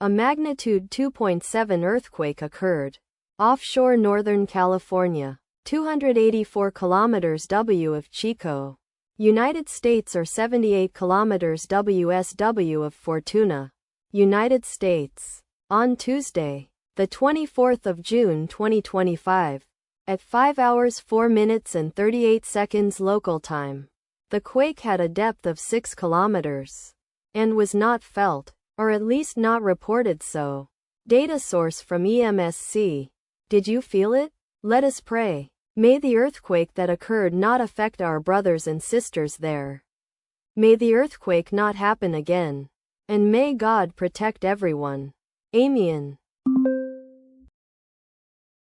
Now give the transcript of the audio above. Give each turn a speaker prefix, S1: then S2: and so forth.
S1: A magnitude 2.7 earthquake occurred offshore Northern California, 284 kilometers W of Chico, United States, or 78 kilometers WSW of Fortuna, United States, on Tuesday, the 24th of June 2025, at 5 hours 4 minutes and 38 seconds local time. The quake had a depth of 6 kilometers and was not felt, or at least not reported so. Data source from EMSC. Did you feel it? Let us pray. May the earthquake that occurred not affect our brothers and sisters there. May the earthquake not happen again. And may God protect everyone. Amen.